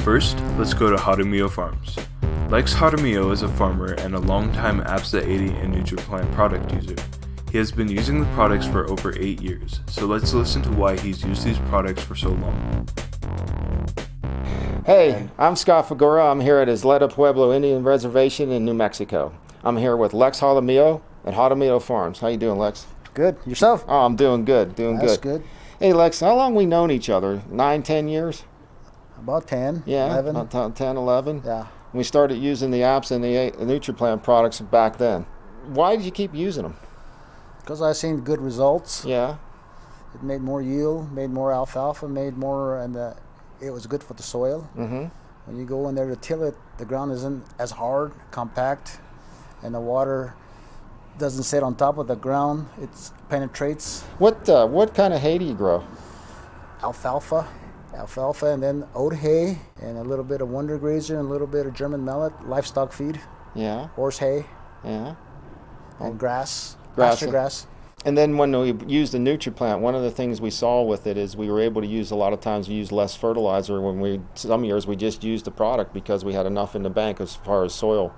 First, let's go to Jaramillo Farms. Lex Jaramillo is a farmer and a longtime APSA 80 and NutriPlant product user. He has been using the products for over 8 years, so let's listen to why he's used these products for so long. Hey, I'm Scott Figueroa. I'm here at Isleta Pueblo Indian Reservation in New Mexico. I'm here with Lex Jaramillo at Jaramillo Farms. How you doing, Lex? Good. Yourself? Oh, I'm doing good, That's good. Hey, Lex, how long we known each other? 9, 10 years? About 10, Yeah, 11. about 10, 11. Yeah. We started using the APSA and the NutriPlant products back then. Why did you keep using them? Because I seen good results. Yeah. It made more yield, made more alfalfa, made more, and it was good for the soil. Mm-hmm. When you go in there to till it, the ground isn't as hard, compact, and the water doesn't sit on top of the ground. It penetrates. What kind of hay do you grow? Alfalfa, and then oat hay, and a little bit of Wonder Grazer, and a little bit of German millet, livestock feed, Yeah. horse hay, Yeah. and grass, Grass. pasture grass. And then when we used the NutriPlant, one of the things we saw with it is we were able to use, a lot of times we use less fertilizer. Some years we just used the product because we had enough in the bank as far as soil.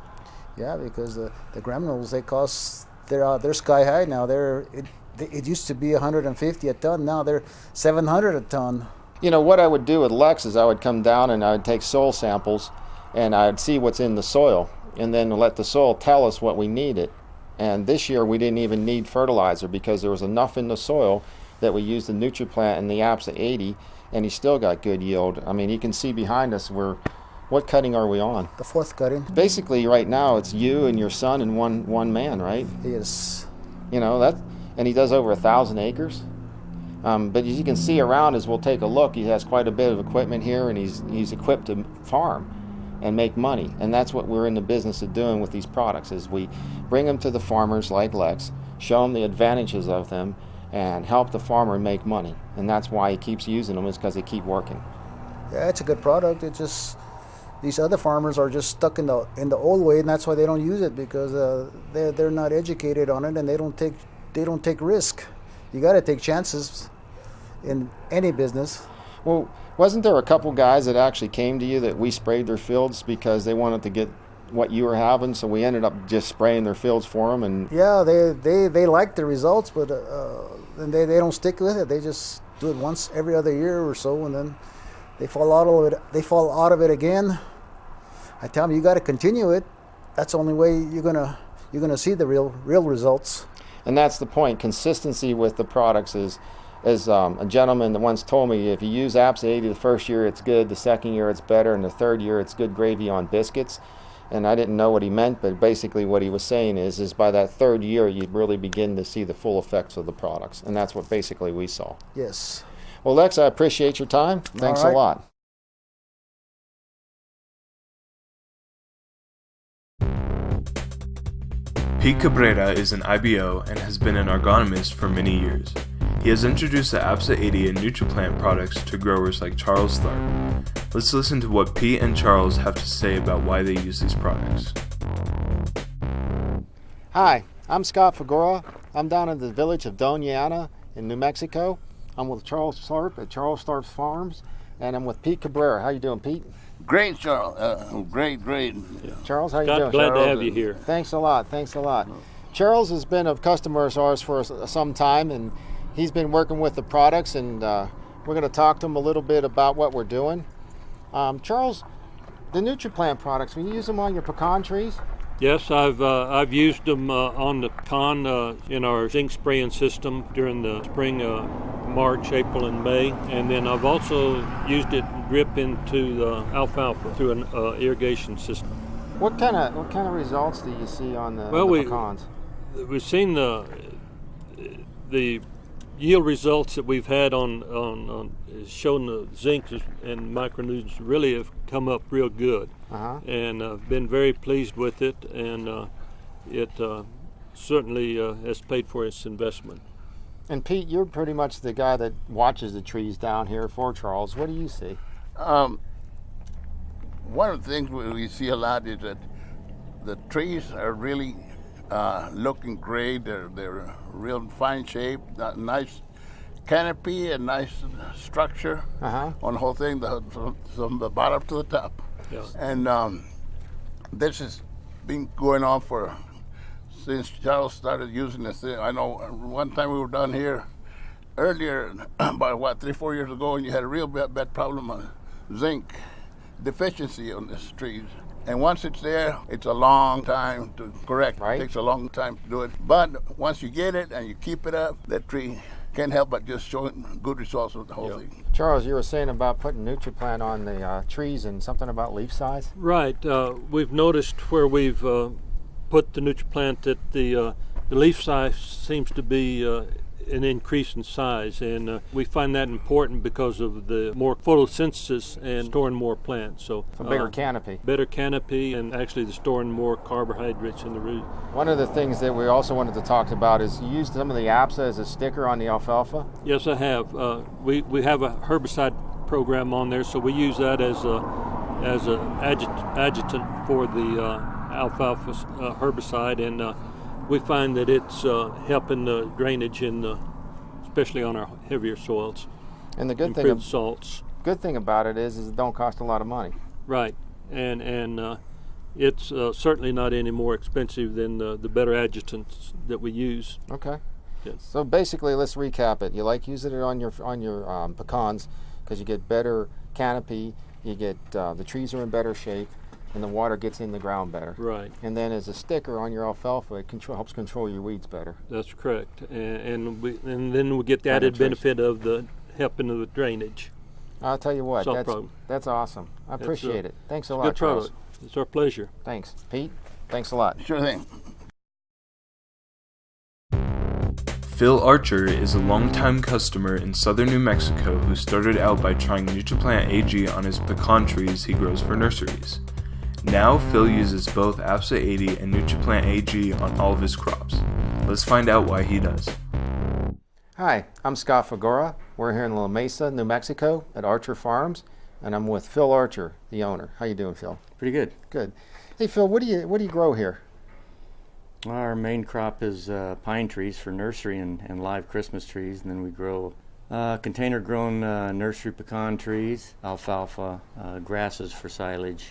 Yeah, because the granules, they cost, they're sky high now. It used to be 150 a ton. Now they're 700 a ton. You know, what I would do with Lex is I would come down and I would take soil samples and I'd see what's in the soil and then let the soil tell us what we needed. And this year we didn't even need fertilizer because there was enough in the soil that we used the NutriPlant and the APSA 80, and he still got good yield. I mean, you can see behind us what cutting are we on? The fourth cutting. Basically, right now it's you and your son and one man, right? Yes. You know that, and he does over 1,000 acres. But as you can see around us, we'll take a look. He has quite a bit of equipment here, and he's equipped to farm and make money. And that's what we're in the business of doing with these products. Is we bring them to the farmers like Lex, show them the advantages of them, and help the farmer make money. And that's why he keeps using them, is because they keep working. Yeah, it's a good product. It just, these other farmers are just stuck in the old way, and that's why they don't use it, because they're not educated on it, and they don't take risk. You got to take chances in any business. Well, wasn't there a couple guys that actually came to you that we sprayed their fields because they wanted to get what you were having, so we ended up just spraying their fields for them? And yeah, they like the results, but and they don't stick with it. They just do it once every other year or so, and then they fall out of it. They fall out of it again. I tell them, you got to continue it. That's the only way you're gonna see the real results. And that's the point. Consistency with the products is, as a gentleman that once told me, if you use APSA 80 the first year, it's good. The second year, it's better. And the third year, it's good gravy on biscuits. And I didn't know what he meant, but basically what he was saying is by that third year, you'd really begin to see the full effects of the products. And that's what basically we saw. Yes. Well, Lex, I appreciate your time. Thanks All right. a lot. Pete Cabrera is an IBO and has been an agronomist for many years. He has introduced the APSA 80 and NutriPlant products to growers like Charles Tharp. Let's listen to what Pete and Charles have to say about why they use these products. Hi, I'm Scott Figueroa. I'm down in the village of Doña Ana in New Mexico. I'm with Charles Tharp at Charles Tharp Farms, and I'm with Pete Cabrera. How you doing, Pete? Great, Charles. Great. Charles, how you Scott, doing? glad Charles? to have you here. Thanks a lot. Charles has been a customer of ours for some time, and he's been working with the products, and we're going to talk to him a little bit about what we're doing. Charles, the NutriPlant products, when you use them on your pecan trees? Yes, I've used them on the pecan in our zinc spraying system during the spring, March, April, and May, and then I've also used it drip into the alfalfa through an irrigation system. What kind of results do you see on the pecans? We've seen the yield results that we've had on showing the zinc and micronutrients really have come up real good. And I've been very pleased with it, and it certainly has paid for its investment. And Pete, you're pretty much the guy that watches the trees down here for Charles. What do you see? One of the things we see a lot is that the trees are really looking great. They're real fine shape, nice canopy and nice structure on the whole thing, from the bottom to the top. Yeah. And this has been going on since Charles started using this thing. I know one time we were down here earlier, about 3-4 years ago, and you had a real bad problem on zinc deficiency on these trees. And once it's there, it's a long time to correct. Right. It takes a long time to do it. But once you get it and you keep it up, that tree can't help but just showing good results with the whole thing. Charles, you were saying about putting NutriPlant on the trees and something about leaf size? Right. We've noticed where we've put the NutriPlant that the leaf size seems to be an increase in size, and we find that important because of the more photosynthesis and storing more plants. So A bigger canopy. Better canopy, and actually the storing more carbohydrates in the root. One of the things that we also wanted to talk about is you used some of the APSA as a sticker on the alfalfa. Yes, I have. We have a herbicide program on there, so we use that as an adjutant for the alfalfa herbicide, and we find that it's helping the drainage especially on our heavier soils. And the good Improved salts. good thing about it is it don't cost a lot of money. Right, and it's certainly not any more expensive than the better adjutants that we use. Okay. Yes. So basically, let's recap it. You like using it on your pecans because you get better canopy. You get the trees are in better shape, and the water gets in the ground better. Right. And then as a sticker on your alfalfa, it helps control your weeds better. That's correct, and then we get the added benefit of the helping of the drainage. I'll tell you what, Salt that's awesome. I appreciate it. Thanks a lot, Good Charles. product. It's our pleasure. Thanks. Pete, thanks a lot. Sure thing. Phil Archer is a longtime customer in southern New Mexico who started out by trying NutriPlant AG on his pecan trees he grows for nurseries. Now Phil uses both APSA 80 and NutriPlant AG on all of his crops. Let's find out why he does. Hi, I'm Scott Fagora. We're here in La Mesa, New Mexico at Archer Farms, and I'm with Phil Archer, the owner. How you doing, Phil? Pretty good. Good. Hey, Phil, what do you grow here? Our main crop is pine trees for nursery and live Christmas trees, and then we grow container-grown nursery pecan trees, alfalfa, grasses for silage,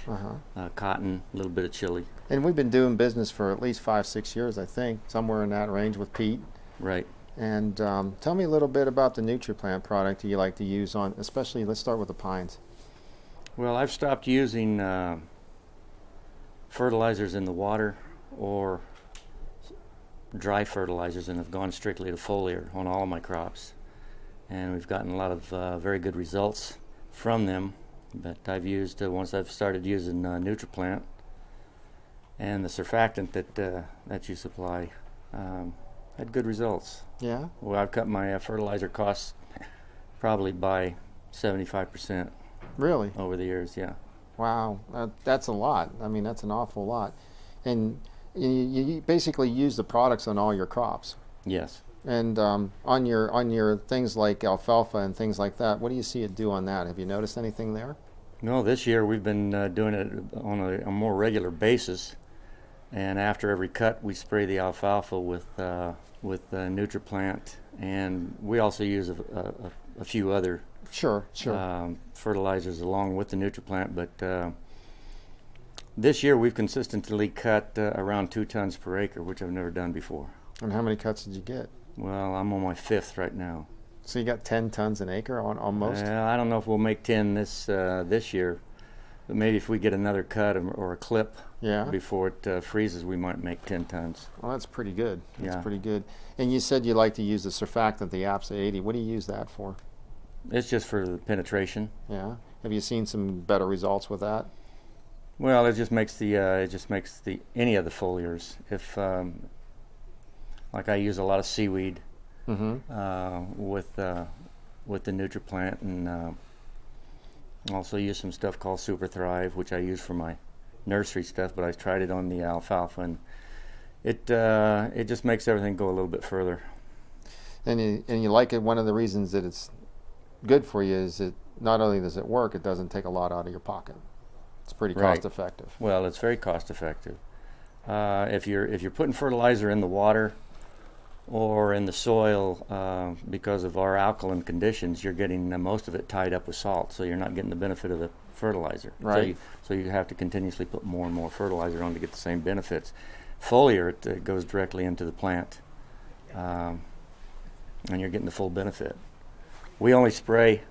cotton, a little bit of chili. And we've been doing business for at least 5-6 years, I think, somewhere in that range with Pete. Right. And tell me a little bit about the NutriPlant product you like to use on, especially, let's start with the pines. Well, I've stopped using fertilizers in the water or dry fertilizers and have gone strictly to foliar on all of my crops. And we've gotten a lot of very good results from them. But I've used, once I've started using NutriPlant and the surfactant that you supply, had good results. Yeah? Well, I've cut my fertilizer costs probably by 75%. Really? Over the years, yeah. Wow, that's a lot. I mean, that's an awful lot. And you basically use the products on all your crops. Yes. And on your things like alfalfa and things like that, what do you see it do on that? Have you noticed anything there? No, this year we've been doing it on a more regular basis. And after every cut, we spray the alfalfa with NutriPlant, and we also use a few other Sure. fertilizers along with the NutriPlant. But this year we've consistently cut around 2 tons per acre, which I've never done before. And how many cuts did you get? Well, I'm on my 5th right now. So you got 10 tons an acre on almost? I don't know if we'll make 10 this year, but maybe if we get another cut or a clip before it freezes, we might make 10 tons. Well, that's pretty good. That's Yeah. pretty good. And you said you like to use the surfactant, the APSA 80. What do you use that for? It's just for the penetration. Yeah. Have you seen some better results with that? Well, it just makes any of the foliars. If like I use a lot of seaweed with the NutriPlant, and also use some stuff called Super Thrive, which I use for my nursery stuff. But I tried it on the alfalfa, and it just makes everything go a little bit further. And you like it. One of the reasons that it's good for you is that not only does it work, it doesn't take a lot out of your pocket. It's pretty cost effective. Well, it's very cost effective. If you're putting fertilizer in the water, or in the soil, because of our alkaline conditions, you're getting most of it tied up with salt, so you're not getting the benefit of the fertilizer. Right. So you have to continuously put more and more fertilizer on to get the same benefits. Foliar, it goes directly into the plant, and you're getting the full benefit. We only spray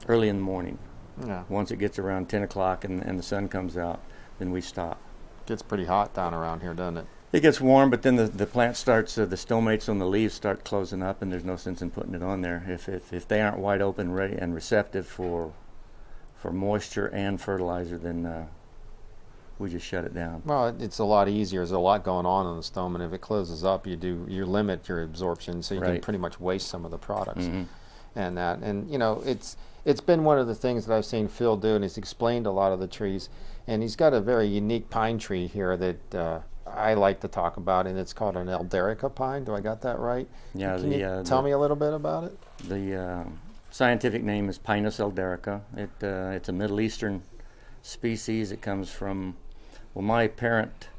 early in the morning. Yeah. Once it gets around 10 o'clock and the sun comes out, then we stop. Gets pretty hot down around here, doesn't it? It gets warm, but then the plant starts, the stomates on the leaves start closing up, and there's no sense in putting it on there. If they aren't wide open, ready, and receptive for moisture and fertilizer, then we just shut it down. Well, it's a lot easier. There's a lot going on the stoma, and if it closes up, you limit your absorption, so you can Right. pretty much waste some of the products. Mm-hmm. And you know, it's been one of the things that I've seen Phil do, and he's explained a lot of the trees, and he's got a very unique pine tree here that I like to talk about, and it's called an Elderica pine. Do I got that right? Yeah. Can you tell me a little bit about it? The scientific name is Pinus elderica. It's a Middle Eastern species. It comes from, well, my parent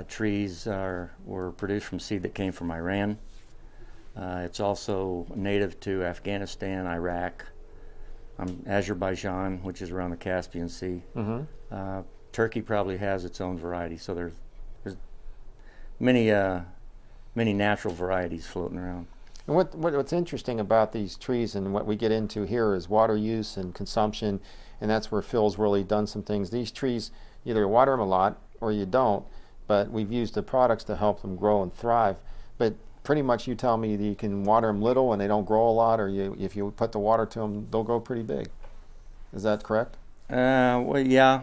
trees were produced from seed that came from Iran. It's also native to Afghanistan, Iraq, Azerbaijan, which is around the Caspian Sea. Mm-hmm. Turkey probably has its own variety, so there's many natural varieties floating around. And what's interesting about these trees and what we get into here is water use and consumption, and that's where Phil's really done some things. These trees, either you water them a lot or you don't, but we've used the products to help them grow and thrive. But pretty much you tell me that you can water them little and they don't grow a lot, or if you put the water to them, they'll grow pretty big. Is that correct? Well, yeah.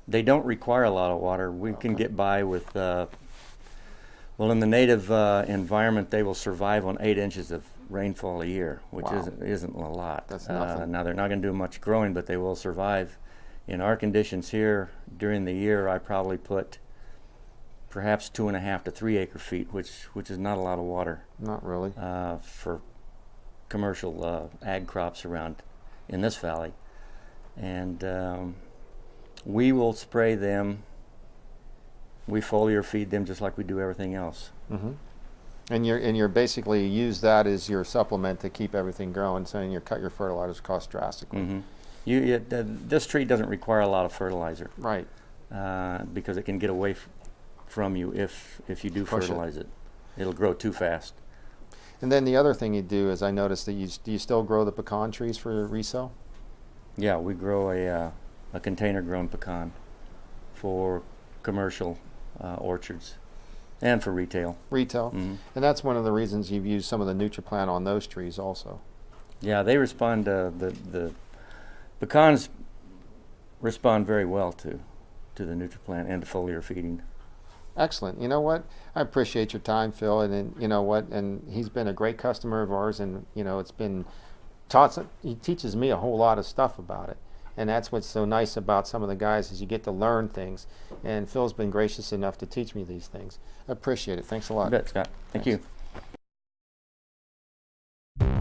They don't require a lot of water. We can get by with, in the native environment, they will survive on 8 inches of rainfall a year, which Wow. isn't a lot. That's nothing. Now, they're not going to do much growing, but they will survive. In our conditions here, during the year, I probably put perhaps 2.5 to 3 acre feet, which is not a lot of water. Not really. For commercial ag crops around in this valley. And we will spray them. We foliar feed them just like we do everything else. Mm-hmm. And you're basically use that as your supplement to keep everything growing, so you cut your fertilizers cost drastically. Mm-hmm. This tree doesn't require a lot of fertilizer, Right. because it can get away from you if you do Push fertilize it. It'll grow too fast. And then the other thing you do is I noticed that do you still grow the pecan trees for resale? Yeah, we grow a container-grown pecan for commercial orchards and for retail. Retail. Mm-hmm. And that's one of the reasons you've used some of the NutriPlant on those trees also. Yeah, they respond. The pecans respond very well to the NutriPlant and to foliar feeding. Excellent. You know what? I appreciate your time, Phil. And then, you know what? And he's been a great customer of ours, and you know it's been he teaches me a whole lot of stuff about it. And that's what's so nice about some of the guys is you get to learn things. And Phil's been gracious enough to teach me these things. I appreciate it. Thanks a lot. You bet, Scott. Thank you.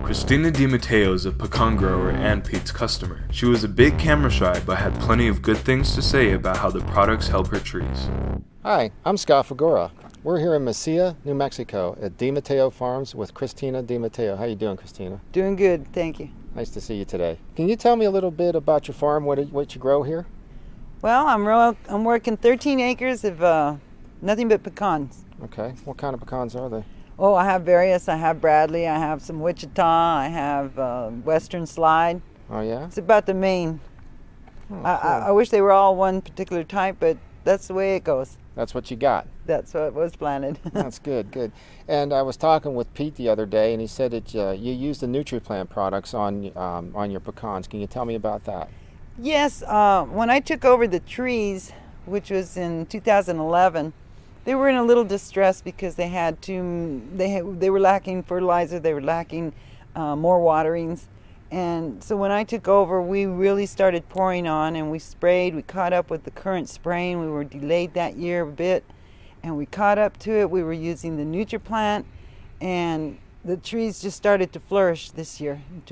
Christina DiMatteo is a pecan grower and Pete's customer. She was a bit camera shy but had plenty of good things to say about how the products help her trees. Hi, I'm Scott Fagura. We're here in Mesilla, New Mexico at DiMatteo Farms with Christina DiMatteo. How you doing, Christina? Doing good, thank you. Nice to see you today. Can you tell me a little bit about your farm, what you grow here? Well, I'm working 13 acres of nothing but pecans. Okay. What kind of pecans are they? Oh, I have various. I have Bradley, I have some Wichita, I have Western Slide. Oh, yeah? It's about the main. Oh, cool. I wish they were all one particular type, but that's the way it goes. That's what you got. That's what was planted. That's good, good. And I was talking with Pete the other day, and he said that you use the NutriPlant products on your pecans. Can you tell me about that? Yes, when I took over the trees, which was in 2011, they were in a little distress because they were lacking fertilizer, they were lacking more waterings. And so when I took over, we really started pouring on, and we sprayed. We caught up with the current spraying. We were delayed that year a bit, and we caught up to it. We were using the NutriPlant, and the trees just started to flourish this year in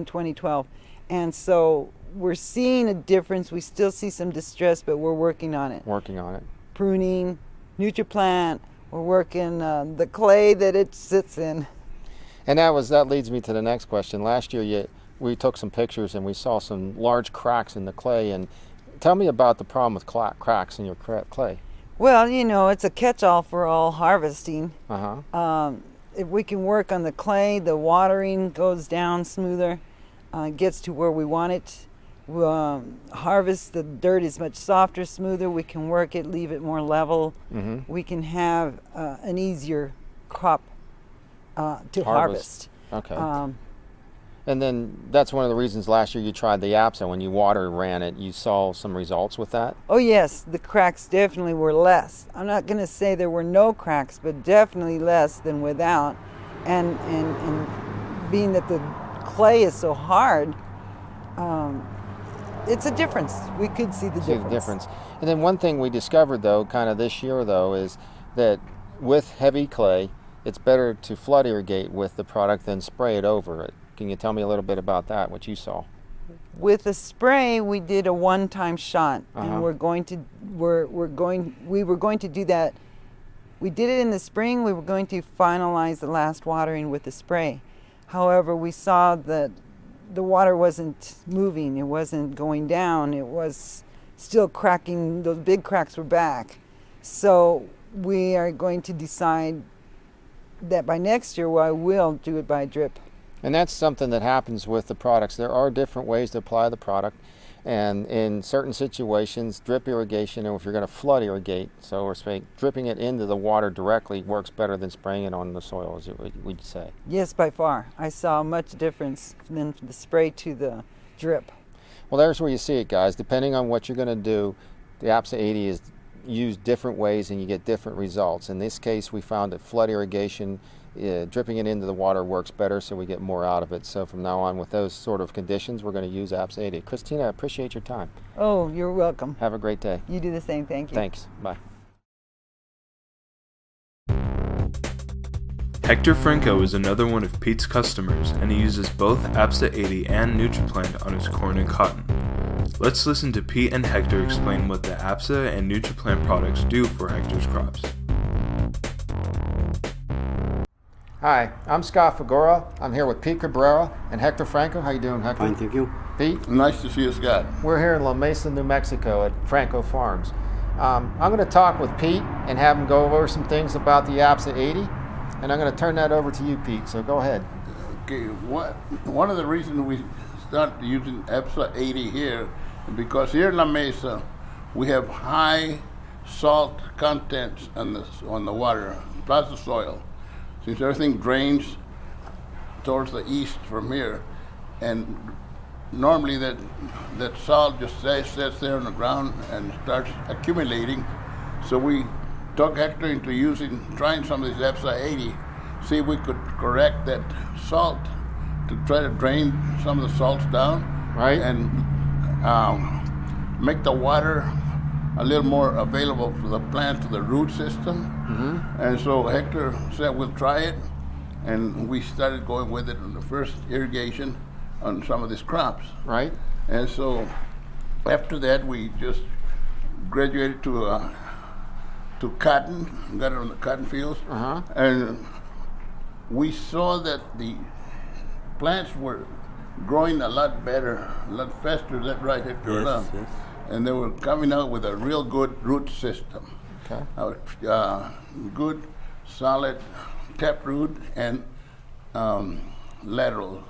2012. And so we're seeing a difference. We still see some distress, but we're working on it. Working on it. Pruning, NutriPlant. We're working the clay that it sits in. And that leads me to the next question. Last year we took some pictures and we saw some large cracks in the clay. And tell me about the problem with cracks in your clay. Well, it's a catch-all for all harvesting. Uh-huh. If we can work on the clay, the watering goes down smoother, gets to where we want it. Harvest, the dirt is much softer, smoother. We can work it, leave it more level. Mm-hmm. We can have an easier crop to harvest. Okay. And then that's one of the reasons last year you tried the APSA. When you ran it, you saw some results with that? Oh yes, the cracks definitely were less. I'm not going to say there were no cracks, but definitely less than without. And being that the clay is so hard, it's a difference. We could see the difference. And then one thing we discovered, though, kind of this year, though, is that with heavy clay, it's better to flood irrigate with the product than spray it over it. Can you tell me a little bit about that, what you saw? With the spray, we did a one-time shot, and Uh-huh. we were going to do that. We did it in the spring. We were going to finalize the last watering with the spray. However, we saw that the water wasn't moving. It wasn't going down. It was still cracking. Those big cracks were back. So we are going to decide that by next year, I will do it by drip. And that's something that happens with the products. There are different ways to apply the product. And in certain situations, drip irrigation, or if you're going to flood irrigate, so we're saying dripping it into the water directly works better than spraying it on the soil, as we'd say. Yes, by far. I saw much difference than the spray to the drip. Well, there's where you see it, guys. Depending on what you're going to do, the APSA 80 is used different ways and you get different results. In this case, we found that flood irrigation, dripping it into the water works better, so we get more out of it. So from now on, with those sort of conditions, we're going to use APSA 80. Christina, I appreciate your time. Oh, you're welcome. Have a great day. You do the same. Thank you. Thanks. Bye. Hector Franco is another one of Pete's customers, and he uses both APSA 80 and NutriPlant on his corn and cotton. Let's listen to Pete and Hector explain what the APSA and NutriPlant products do for Hector's crops. Hi, I'm Scott Fagora. I'm here with Pete Cabrera and Hector Franco. How you doing, Hector? Fine, thank you. Pete? Nice to see you, Scott. We're here in La Mesa, New Mexico at Franco Farms. I'm going to talk with Pete and have him go over some things about the APSA 80, and I'm going to turn that over to you, Pete, so go ahead. Okay, one of the reasons we started using APSA 80 here is because here in La Mesa we have high salt contents on the water, plus the soil. Since everything drains towards the east from here, and normally that salt just sits there on the ground and starts accumulating. So we took Hector into trying some of these APSA 80, see if we could correct that salt to try to drain some of the salts down, Right. and make the water a little more available for the plant, to the root system. Mm-hmm. And so Hector said we'll try it, and we started going with it on the first irrigation on some of these crops. Right. And so after that we just graduated to cotton, got it on the cotton fields, and we saw that the plants were growing a lot better, a lot faster. Is that right, Hector? Yes, yes. And they were coming out with a real good root system. Okay. Good, solid taproot and lateral.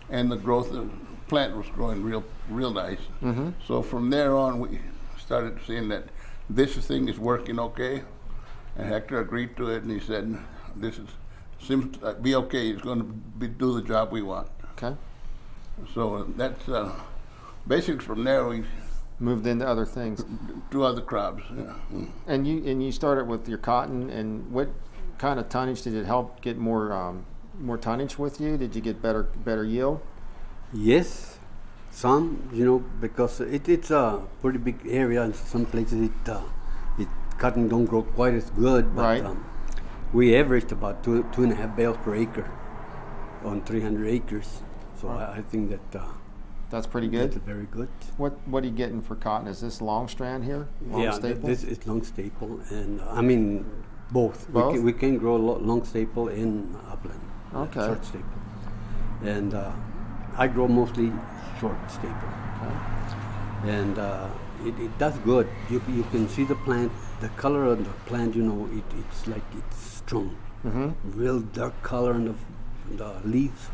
And the growth of the plant was growing real nice. Mm-hmm. So from there on, we started seeing that this thing is working okay. And Hector agreed to it, and he said, seems to be okay. It's going to do the job we want. Okay. So that's basically from there we Moved into other things. do other crops. Yeah. And you started with your cotton, and what kind of tonnage did it help get more tonnage with you? Did you get better yield? Yes, some, because it's a pretty big area, and some places cotton don't grow quite as good, but Right. We averaged about 2.5 bales per acre on 300 acres. So I think that That's pretty good. That's very good. What are you getting for cotton? Is this long strand here? Long staple? This is long staple, and I mean both. Both? We can grow long staple in upland. Okay. Short staple, and I grow mostly short staple. Okay. And it does good. You can see the plant, the color of the plant. It's like it's strong, real dark color in the leaves,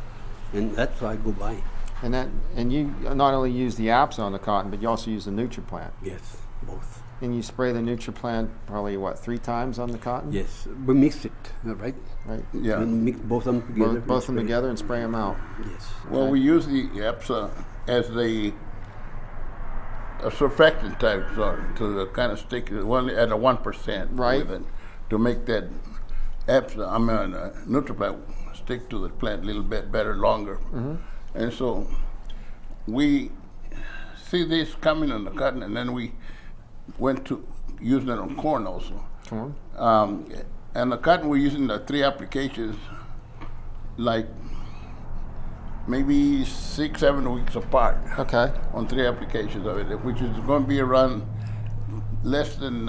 and that's why I go by. And you not only use the APSA on the cotton, but you also use the NutriPlant. Yes, both. And you spray the NutriPlant probably 3 times on the cotton? Yes, we mix it, right? Right. Yeah. We mix both of them together. Both of them together and spray them out. Yes. Well, we use the APSA as a surfactant type to kind of stick one at a 1%, Right. with it, to make that APSA, NutriPlant stick to the plant a little bit better, longer. And so we see this coming on the cotton, and then we went to using it on corn also. Corn? And the cotton, we're using the 3 applications, like maybe 6-7 weeks apart. Okay. On 3 applications of it, which is going to be around less than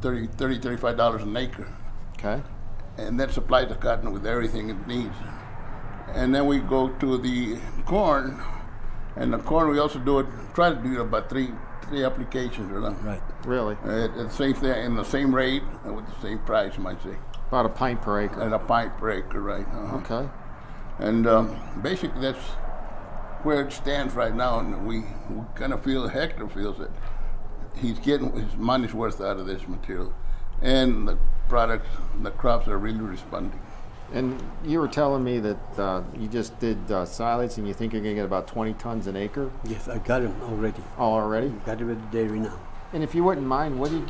$35 an acre. Okay. And that supplies the cotton with everything it needs. And then we go to the corn, and the corn we also try to do about 3 applications or something. Right. Really? At the same thing, in the same rate, and with the same price, you might say. About a pint per acre. At a pint per acre, right. Okay. And basically that's where it stands right now, and we kind of feel, Hector feels that he's getting his money's worth out of this material, and the crops are really responding. And you were telling me that you just did silage, and you think you're going to get about 20 tons an acre? Yes, I got them already. Oh, already? Got it with the dairy now. And if you wouldn't mind, what do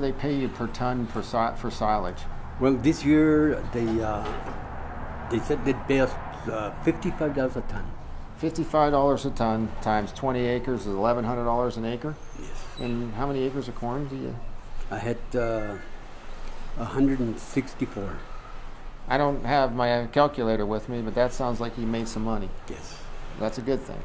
they pay you per ton for silage? Well, this year they said they'd pay us $55 a ton. $55 a ton times 20 acres is $1,100 an acre? Yes. And how many acres of corn do you? I had 164. I don't have my calculator with me, but that sounds like you made some money. Yes. That's a good thing.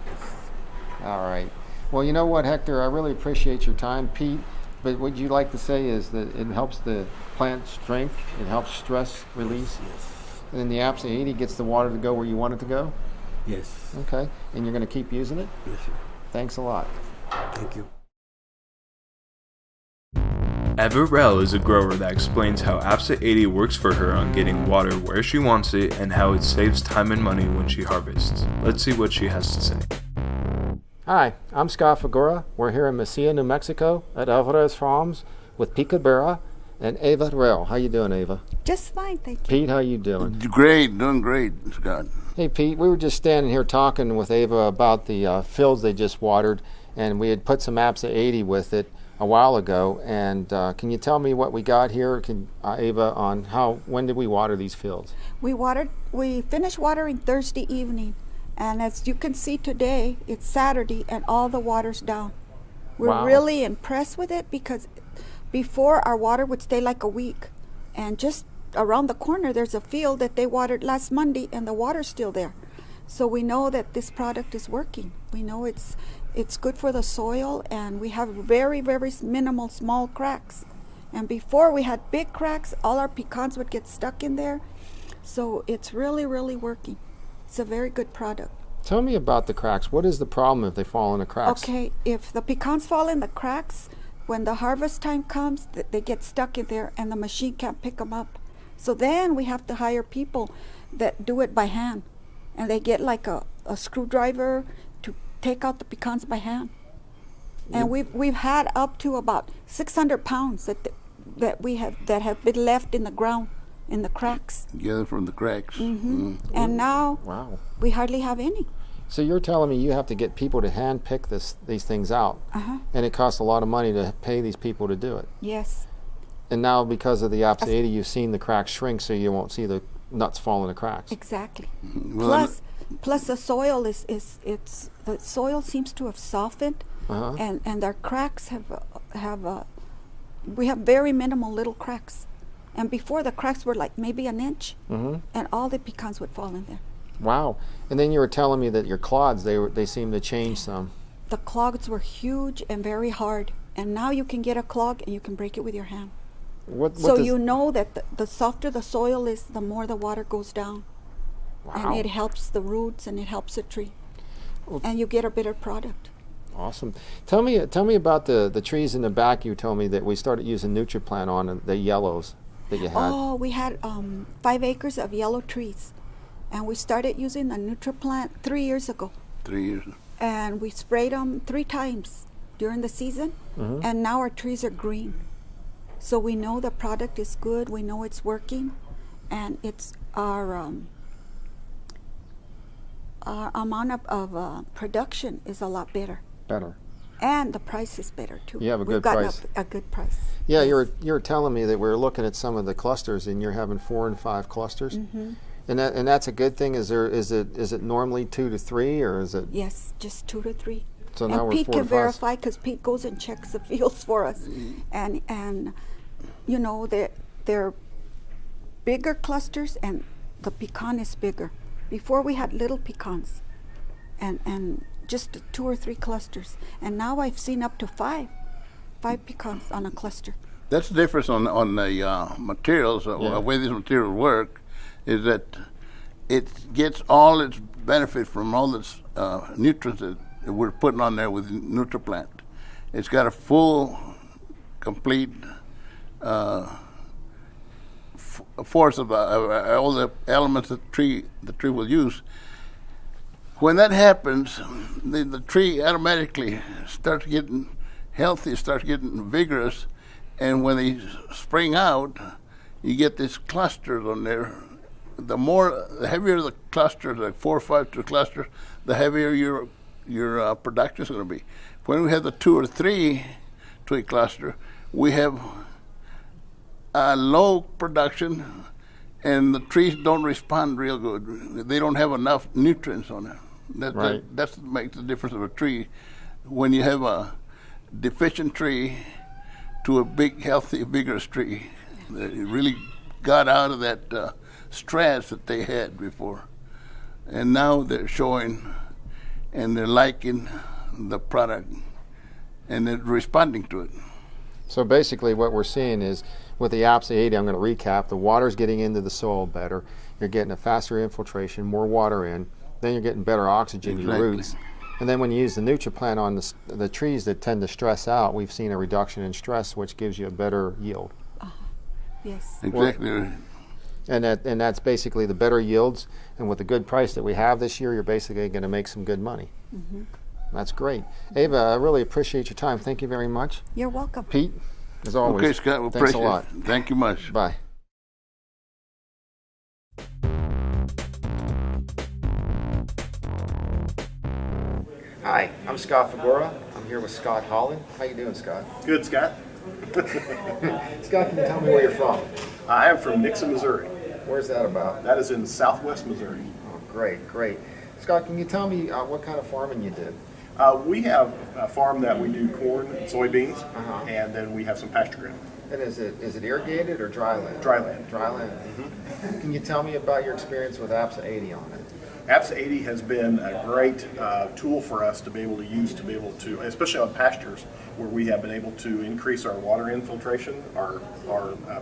All right. Well, you know what, Hector? I really appreciate your time, Pete. But what you'd like to say is that it helps the plant strength, it helps stress release. Yes. And then the APSA 80 gets the water to go where you want it to go? Yes. Okay. And you're going to keep using it? Yes, sir. Thanks a lot. Thank you. Averell is a grower that explains how APSA 80 works for her on getting water where she wants it and how it saves time and money when she harvests. Let's see what she has to say. Hi, I'm Scott Fagura. We're here in Mesilla, New Mexico at Alvarez Farms with Pete Cabrera and Ava Rell. How you doing, Ava? Just fine, thank you. Pete, how you doing? Great, doing great, Scott. Hey, Pete, we were just standing here talking with Ava about the fields they just watered, and we had put some APSA 80 with it a while ago. And can you tell me what we got here, Ava, on when did we water these fields? We finished watering Thursday evening, and as you can see today, it's Saturday and all the water's down. We're Wow. really impressed with it because before our water would stay like a week, and just around the corner there's a field that they watered last Monday and the water's still there. So we know that this product is working. We know it's good for the soil, and we have very, very minimal small cracks. And before we had big cracks, all our pecans would get stuck in there. So it's really, really working. It's a very good product. Tell me about the cracks. What is the problem if they fall in the cracks? Okay, if the pecans fall in the cracks, when the harvest time comes, they get stuck in there and the machine can't pick them up. So then we have to hire people that do it by hand. And they get like a screwdriver to take out the pecans by hand. And we've had up to about 600 pounds that have been left in the ground, in the cracks. Together from the cracks. Mm-hmm. And now Wow. we hardly have any. So you're telling me you have to get people to hand pick these things out, and it costs a lot of money to pay these people to do it. Yes. And now because of the APSA 80, you've seen the cracks shrink, so you won't see the nuts fall in the cracks. Exactly. Well, Plus the soil the soil seems to have softened, and our cracks we have very minimal little cracks, and before the cracks were like maybe an inch, and all the pecans would fall in there. Wow. And then you were telling me that your clods, they seem to change some. The clogs were huge and very hard, and now you can get a clog and you can break it with your hand. What So does- you know that the softer the soil is, the more the water goes down. Wow. And it helps the roots and it helps the tree. And you get a better product. Awesome. Tell me about the trees in the back. You told me that we started using NutriPlant on the yellows that you had. Oh, we had 5 acres of yellow trees, and we started using the NutriPlant 3 years ago. 3 years. And we sprayed them 3 times during the season, and now our trees are green. So we know the product is good, we know it's working, and it's our amount of production is a lot better. Better. And the price is better too. You have a We've good gotten price. a good price. Yeah, Yes. you were telling me that we were looking at some of the clusters, and you're having 4 and 5 clusters. Mm-hmm. And that's a good thing. Is it normally 2 to 3, or is it? Yes, just 2 to 3. So now And we're Pete 4 can to 5. verify because Pete goes and checks the fields for us, and you know they're bigger clusters, and the pecan is bigger. Before we had little pecans, and just 2 or 3 clusters, and now I've seen up to 5 pecans on a cluster. That's the difference on the materials. The way these materials work is that it gets all its benefit from all its nutrients that we're putting on there with NutriPlant. It's got a full, complete force of all the elements that the tree will use. When that happens, the tree automatically starts getting healthy, starts getting vigorous, and when they spring out, you get these clusters on there. The heavier the clusters, like 4 or 5 to a cluster, the heavier your production is going to be. When we have the 2 or 3 to a cluster, we have a low production, and the trees don't respond real good. They don't have enough nutrients on it. That's what makes the difference of a tree. When you have a deficient tree to a big, healthy, vigorous tree, it really got out of that stress that they had before. And now they're showing, and they're liking the product, and they're responding to it. So basically what we're seeing is, with the APSA 80, I'm going to recap, the water's getting into the soil better, you're getting a faster infiltration, more water in, then you're getting better oxygen in your roots. And then when you use the NutriPlant on the trees that tend to stress out, we've seen a reduction in stress, which gives you a better yield. Yes. Exactly. And that's basically the better yields, and with the good price that we have this year, you're basically going to make some good money. Mm-hmm. That's great. Ava, I really appreciate your time. Thank you very much. You're welcome. Pete, as always, Okay, Scott, we thanks a appreciate lot. it. Thank you much. Bye. Hi, I'm Scott Fagora. I'm here with Scott Holland. How you doing, Scott? Good, Scott. Scott, can you tell me where you're from? I am from Nixon, Missouri. Where's that about? That is in southwest Missouri. Oh, great, great. Scott, can you tell me what kind of farming you did? We have a farm that we do corn and soybeans, and then we have some pasture ground. And is it irrigated or dry land? Dry land. Dry land. Mm-hmm. Can you tell me about your experience with APSA 80 on it? APSA 80 has been a great tool for us to be able to use, especially on pastures, where we have been able to increase our water infiltration, our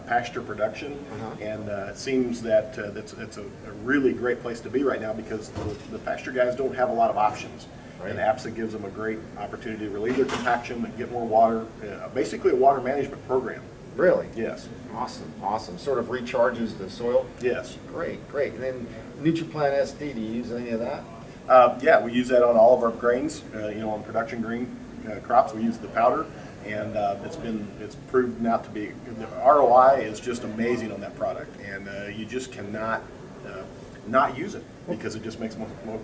pasture production, and it seems that it's a really great place to be right now because the pasture guys don't have a lot of options. Right. And APSA gives them a great opportunity to relieve their compaction and get more water, basically a water management program. Really? Yes. Awesome, awesome. Sort of recharges the soil? Yes. Great, great. And then NutriPlant SD, do you use any of that? Yeah, we use that on all of our grains. On production grain crops, we use the powder, and it's proved out to be, the ROI is just amazing on that product, and you just cannot not use it because it just makes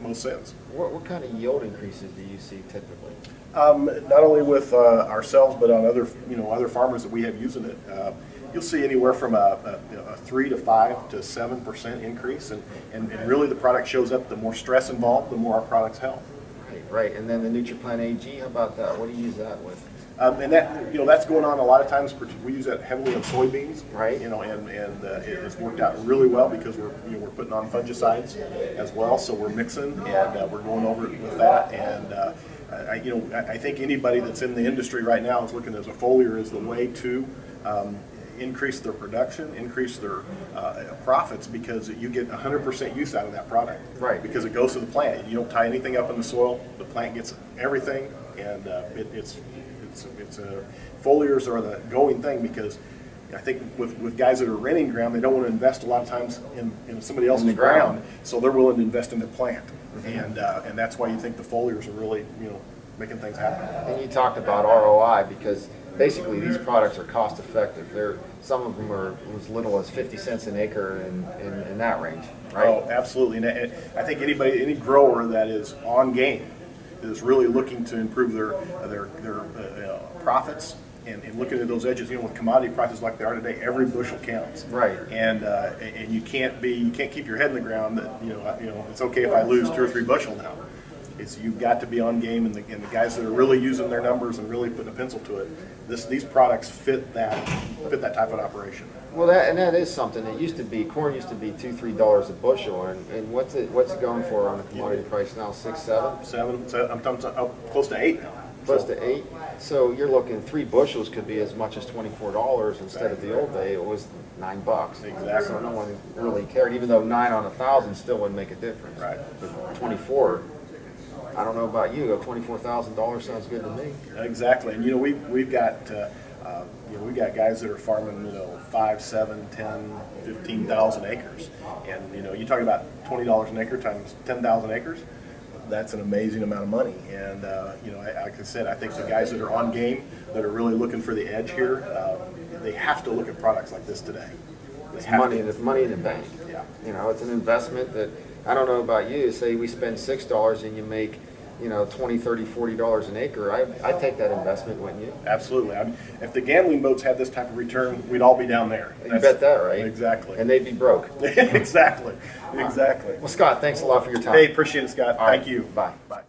most sense. What kind of yield increases do you see typically? Not only with ourselves, but on other farmers that we have using it. You'll see anywhere from a 3 to 5 to 7% increase, and really the product shows up. The more stress involved, the more our products help. Right. And then the NutriPlant AG, how about that? What do you use that with? And that, that's going on a lot of times. We use that heavily on soybeans, Right. And it has worked out really well because we're putting on fungicides as well. So we're mixing and we're going over it with that. And I think anybody that's in the industry right now is looking at a foliar as the way to increase their production, increase their profits, because you get 100% use out of that product. Right. Because it goes to the plant. You don't tie anything up in the soil. The plant gets everything, and foliars are the going thing, because I think with guys that are renting ground, they don't want to invest a lot of times in somebody else's ground, so they're willing to invest in the plant, and that's why you think the foliars are really making things happen. And you talked about ROI, because basically these products are cost effective. Some of them are as little as 50 cents an acre in that range, right? Oh, absolutely. And I think any grower that is on game is really looking to improve their profits and looking at those edges. With commodity prices like they are today, every bushel counts. Right. And you can't keep your head in the ground that it's okay if I lose 2 or 3 bushel now. You've got to be on game, and the guys that are really using their numbers and really putting a pencil to it, these products fit that type of operation. Well, that is something. It used to be, corn used to be $2-3 a bushel, and what's it going for on the commodity price now? 6, 7? 7. I'm talking close to 8 now. Close to 8. So you're looking 3 bushels could be as much as $24 instead of the old day. It was $9. Exactly. So no one really cared, even though 9 on 1,000 still wouldn't make a difference. Right. But 24. I don't know about you. $24,000 sounds good to me. Exactly, and we've got we've got guys that are farming 5, 7, 10, 15,000 acres, and you talk about $20 an acre times 10,000 acres. That's an amazing amount of money, and like I said, I think the guys that are on game, that are really looking for the edge here, they have to look at products like this today. It's money in the bank. Yeah. It's an investment that, I don't know about you, say we spend $6 and you make, $20, $30, $40 an acre, I'd take that investment, wouldn't you? Absolutely. If the gambling boats had this type of return, we'd all be down there. You bet that, right? Exactly. And they'd be broke. Exactly. Exactly. Well, Scott, thanks a lot for your time. Hey, appreciate it, Scott. All right. Thank you. Bye. Bye.